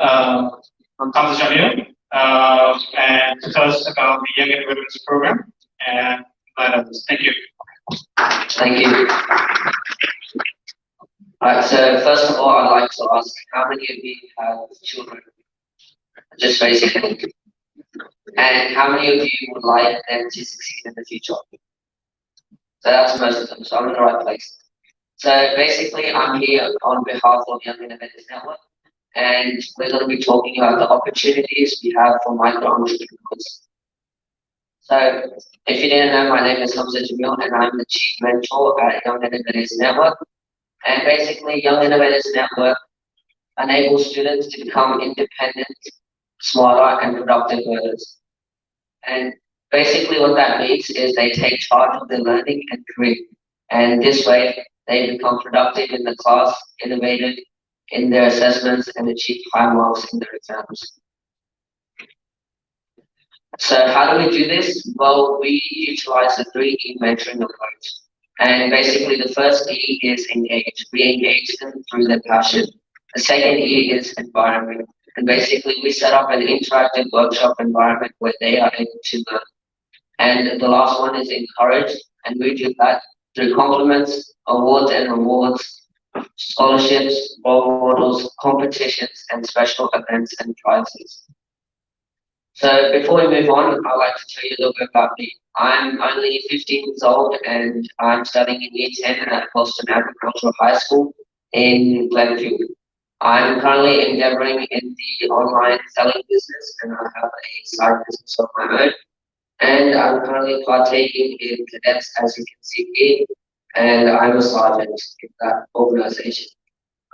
uh, from Hamza and to tell us about the Young Innovators Program and invite others. Thank you. Thank you. Right, so first of all, I'd like to ask how many of you have children? Just raise your hand. And how many of you would like them to succeed in the future? So that's most of them, so I'm in the right place. So basically, I'm here on behalf of Young Innovators Network, and we're going to be talking about the opportunities we have for micro entrepreneurs. So, if you didn't know, my name is Hamza and I'm the Chief Mentor at Young Innovators Network. And basically, Young Innovators Network enables students to become independent, smarter, and productive learners. And basically, what that means is they take charge of their learning and career. And this way, they become productive in the class, innovative in their assessments, and achieve high marks in their exams. So how do we do this? Well, we utilize the 3E mentoring approach. And basically the first E is engage. We engage them through their passion. The second E is environment. And basically we set up an interactive workshop environment where they are able to learn. And the last one is encourage. And we do that through compliments, awards and rewards, scholarships, role models, competitions, and special events and prizes. So before we move on, I'd like to tell you a little bit about me. I'm only 15 years old and I'm studying in Year 10 at Boston Agricultural High School in Glenfield. I'm currently endeavoring in the online selling business and I have a side business of my own. And I'm currently partaking in cadets, as you can see here, and I'm a sergeant in that organization.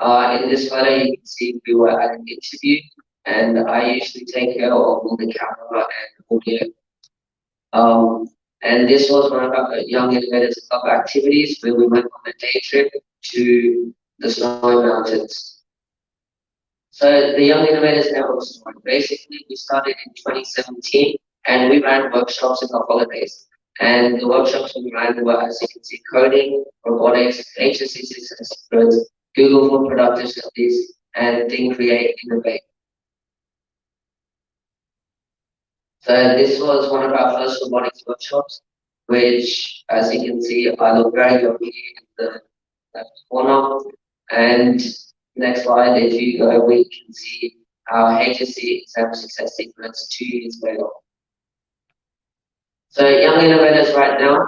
In this photo, you can see we were at an interview, and I usually take care of all the camera and audio. And this was one of our Young Innovators Club activities where we went on a day trip to the Snowy Mountains. So the Young Innovators Network story, basically we started in 2017 and we ran workshops in the holidays. And the workshops we ran were, as you can see, coding, robotics, HSC success secrets, Google for productive studies, and Think, Create, Innovate. So this was one of our first robotics workshops, which, as you can see, I look very young here in the left corner. And next slide, if you go, we can see our HSC exam success sequence 2 years later. So Young Innovators right now,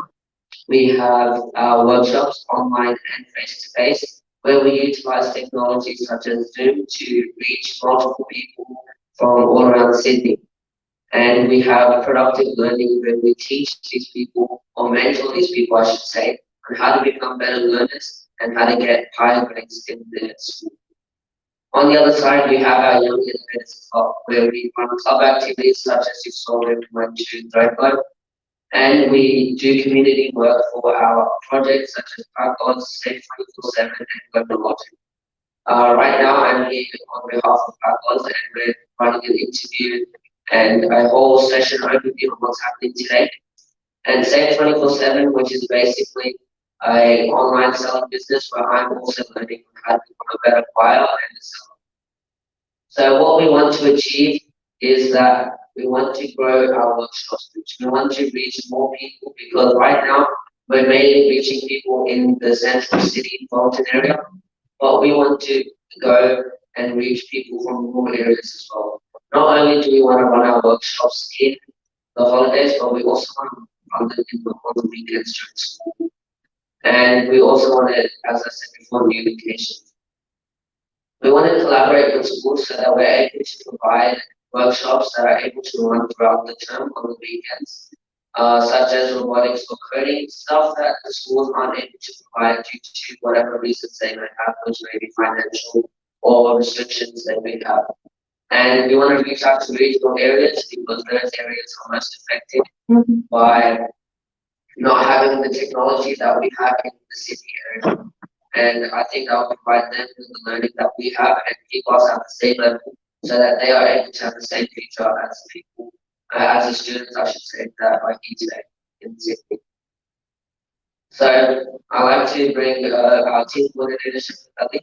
we have our workshops online and face-to-face, where we utilize technologies such as Zoom to reach multiple people from all around Sydney. And we have productive learning where we teach these people, or mentor these people, I should say, on how to become better learners and how to get higher grades in their school. On the other side, we have our Young Innovators Club, where we run club activities such as you saw in my Threadboat, and we do community work for our projects such as Parklots, Safe 24/7, and Webnology. Right now, I'm here on behalf of Parklots, and we're running an interview and a whole session overview of what's happening today. And Safe 24/7, which is basically an online selling business where I'm also learning how to become a better buyer and a seller. So what we want to achieve is that we want to grow our workshops reach. We want to reach more people because right now we're mainly reaching people in the central city, Bolton area, but we want to go and reach people from rural areas as well. Not only do we want to run our workshops in the holidays, but we also want to run them on the weekends during school. And we also want to, as I said before, new locations. We want to collaborate with schools so that we're able to provide workshops that are able to run throughout the term on the weekends, such as robotics or coding, stuff that the schools aren't able to provide due to whatever reasons they may have, which may be financial or restrictions they may have. And we want to reach out to regional areas because those areas are most affected by not having the technology that we have in the city area. And I think that will provide them with the learning that we have and keep us at the same level so that they are able to have the same future as people, as the students, I should say, that are here today in Sydney. So I'd like to bring our team coordinator, Ali,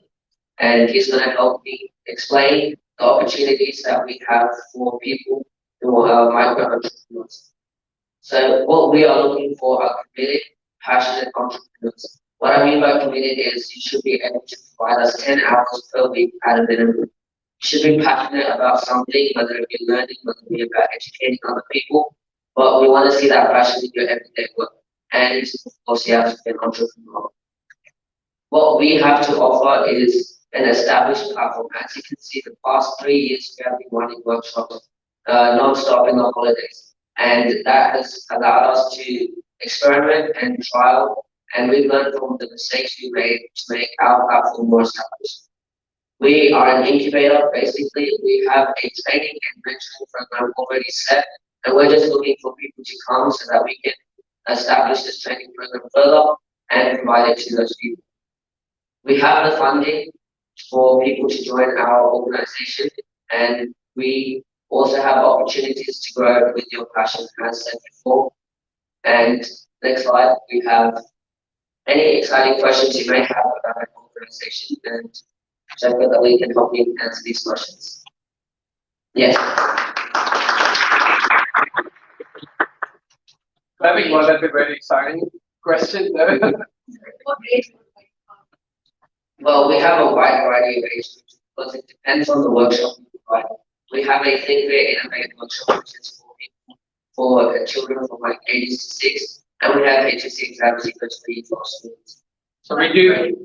and he's going to help me explain the opportunities that we have for people who are micro entrepreneurs. So what we are looking for are committed, passionate entrepreneurs. What I mean by committed is you should be able to provide us 10 hours per week at a minimum. You should be passionate about something, whether it be learning, whether it be about educating other people. But we want to see that passion in your everyday work. And of course, you have to be an entrepreneur. What we have to offer is an established platform. As you can see, the past 3 years we have been running workshops non-stop in the holidays. And that has allowed us to experiment and trial, and we've learned from the mistakes we made to make our platform more established. We are an incubator, basically. We have a training and mentoring program already set, and we're just looking for people to come so that we can establish this training program further and provide it to those people. We have the funding for people to join our organization, and we also have opportunities to grow with your passion, as said before. And next slide, we have any exciting questions you may have about our organization, and check that we can help you answer these questions. Yes. I think well, that's a very exciting question. What age group? Well, we have a wide variety of age groups because it depends on the workshop we provide. We have a Think Create Innovate workshop, which is for people, for children from like ages to 6, and we have HSC exams for students. So we do.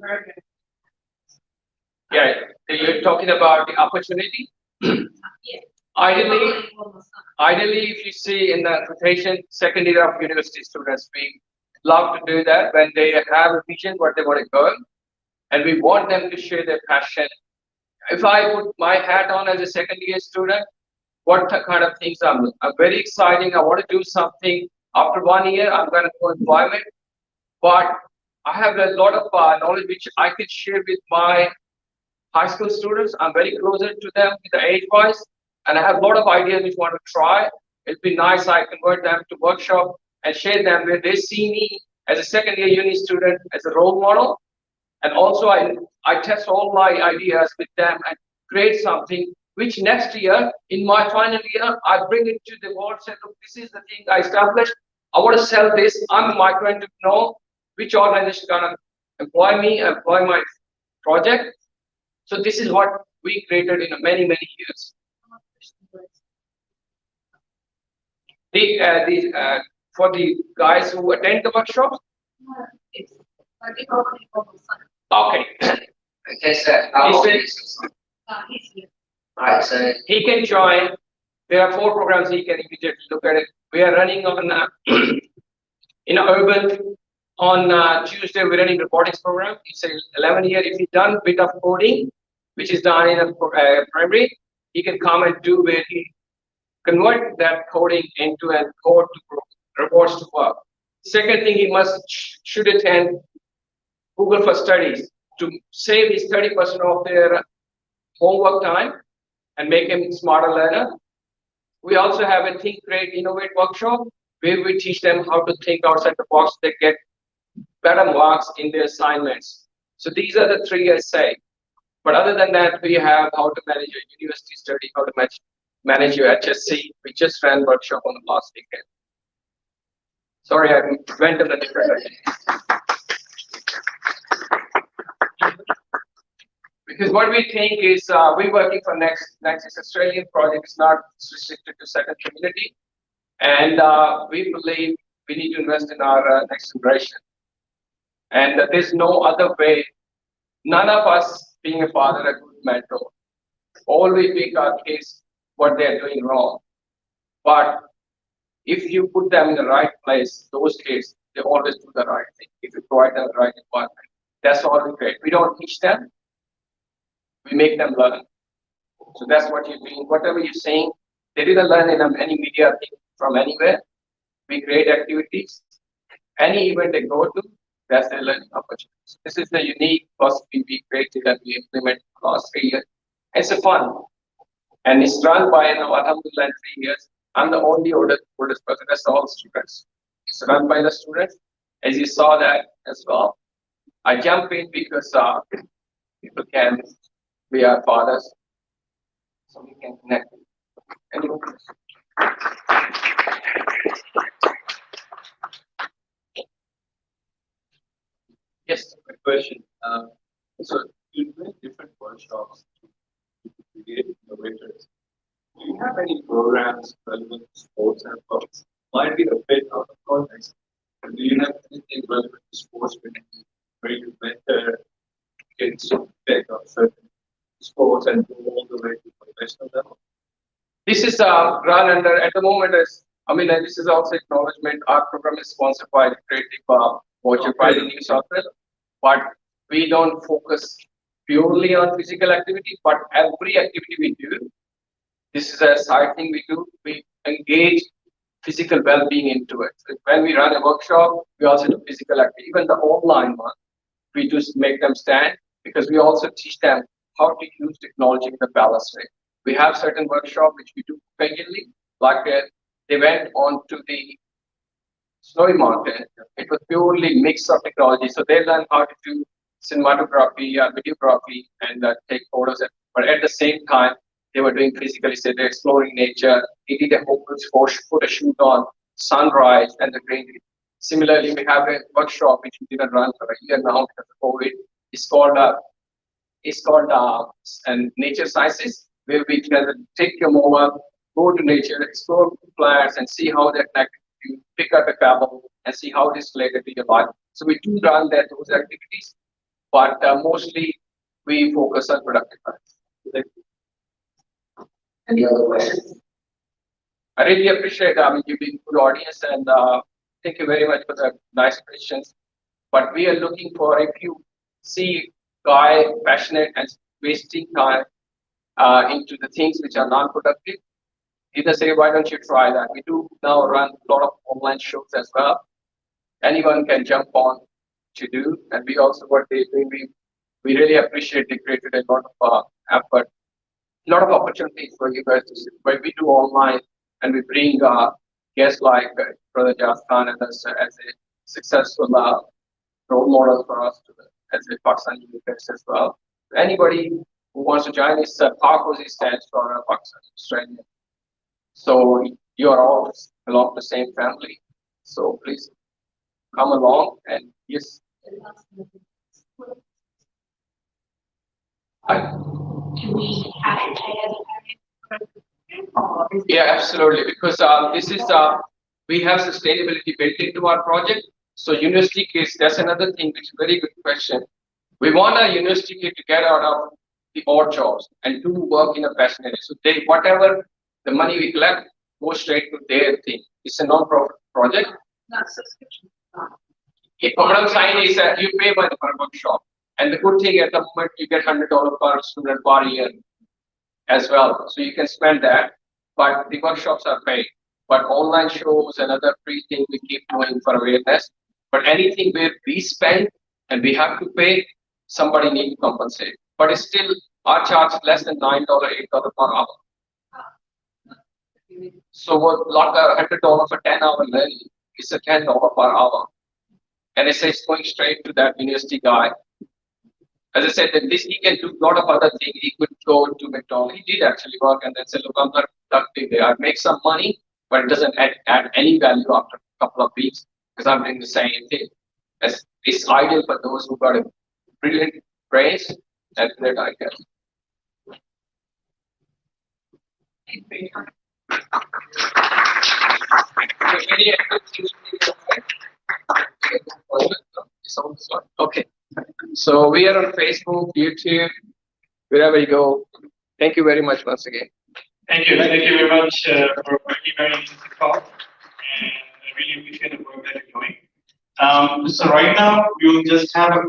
Yeah, you're talking about the opportunity. Yeah. Ideally, if you see in the rotation, second year of university students, we love to do that when they have a vision where they want to go, and we want them to share their passion. If I put my hat on as a second year student, what kind of things I'm very exciting. I want to do something. After 1 year, I'm going to go employment, but I have a lot of knowledge which I could share with my high school students. I'm very closer to them with the age-wise, and I have a lot of ideas which I want to try. It'd be nice I convert them to workshop and share them where they see me as a second year uni student as a role model. And also I test all my ideas with them and create something which next year in my final year I bring it to the world, say, look, this is the thing I established. I want to sell this. I'm a micro entrepreneur. Which organization is gonna employ me, employ my project? So this is what we created in many years. For the guys who attend the workshops. Okay. Okay, so alright, so he can join. There are 4 programs he can immediately look at it. We are running on in urban on Tuesday. We're running robotics program. It's an 11-year. If he's done a bit of coding, which is done in a primary, he can come and do where he convert that coding into a code to robots to work. Second thing, he should attend Google for Studies to save his 30% of their homework time and make him smarter learner. We also have a Think, Create, Innovate workshop where we teach them how to think outside the box. They get better marks in their assignments. So these are the 3 I say. But other than that, we have how to manage your university study, how to manage your HSC. We just ran workshop on the last weekend. Sorry, I went in a different direction. Because what we think is we're working for next Australian project is not restricted to certain community, and we believe we need to invest in our next generation. And there's no other way. None of us, being a father, a good mentor, always make our kids what they're doing wrong. But if you put them in the right place, those kids, they always do the right thing. If you provide them the right environment, that's all we create. We don't teach them. We make them learn. So that's what you're doing. Whatever you're saying, they didn't learn in any media thing from anywhere. We create activities. Any event they go to, that's their learning opportunities. This is the unique philosophy we created that we implemented for the last 3 years. It's a fun. And it's run by now, alhamdulillah, 3 years. I'm the only oldest person. That's all students. It's run by the students. As you saw that as well. I jump in because people can be our fathers. so we can connect. Anyone? Yes. My question. So you do different workshops to create innovators. Do you have any programs relevant to sports and clubs? Might be a bit out of context. But do you have anything relevant to sports where you mentor kids to take up certain sports and go all the way to professional level? This is run under at the moment as I mean, and this is also acknowledgement. Our program is sponsored by the Creative Voucher by the New South Wales, but we don't focus purely on physical activity. But every activity we do, this is a side thing we do. We engage physical well-being into it. So when we run a workshop, we also do physical activity. Even the online one, we just make them stand because we also teach them how to use technology in a balanced way. We have certain workshops which we do regularly, like they went on to the Snowy Mountain. It was purely mix of technology. So they learned how to do cinematography, videography, and take photos. But at the same time, they were doing physically, so they're exploring nature. They did a whole photo shoot on sunrise and the greenery. Similarly, we have a workshop which we didn't run for a year now because of COVID. It's called and nature sciences, where we can take your mobile, go to nature, explore plants, and see how they're connected. You pick up a pebble and see how it is related to your life. So we do run those activities, but mostly we focus on productive life. Any other questions? I really appreciate you being a good audience, and thank you very much for the nice questions. But we are looking for, if you see guy passionate and wasting time into the things which are non-productive, either say, why don't you try that? We do now run a lot of online shows as well. Anyone can jump on to do, and we also what they do. We really appreciate they created a lot of effort, a lot of opportunities for you guys to see. But we do online, and we bring guests like Brother Jas Khan and us as a successful role model for us as a Pakistani leaders as well. Anybody who wants to join us, PAKOZ stands for Pakistani Australian. So you are all belong to the same family. So please come along and yes. Do we have to pay as a Yeah, absolutely. Because this is we have sustainability built into our project. So university kids, that's another thing which is a very good question. We want our university kid to get out of the odd jobs and do work in a passionate. So they whatever the money we collect goes straight to their thing. It's a non-profit project. not subscription? A program sign is you pay by the per workshop. And the good thing at the moment you get $100 per student per year as well. So you can spend that, but the workshops are paid. But online shows and other free things we keep doing for awareness. But anything where we spend and we have to pay, somebody needs to compensate. But it's still our charge is less than $9, $8 per hour. So what like $100 for 10-hour learning is a $10 per hour. And it's going straight to that university guy. As I said, that this he can do a lot of other things. He could go to McDonald's. He did actually work and then say, look, I'm not productive there. I make some money, but it doesn't add any value after a couple of weeks because I'm doing the same thing. It's ideal for those who got a brilliant brains and that I guess. Okay. So we are on Facebook, YouTube, wherever you go. Thank you very much once again. Thank you very much for a very interesting talk, and I really appreciate the work that you're doing. So right now we will just have a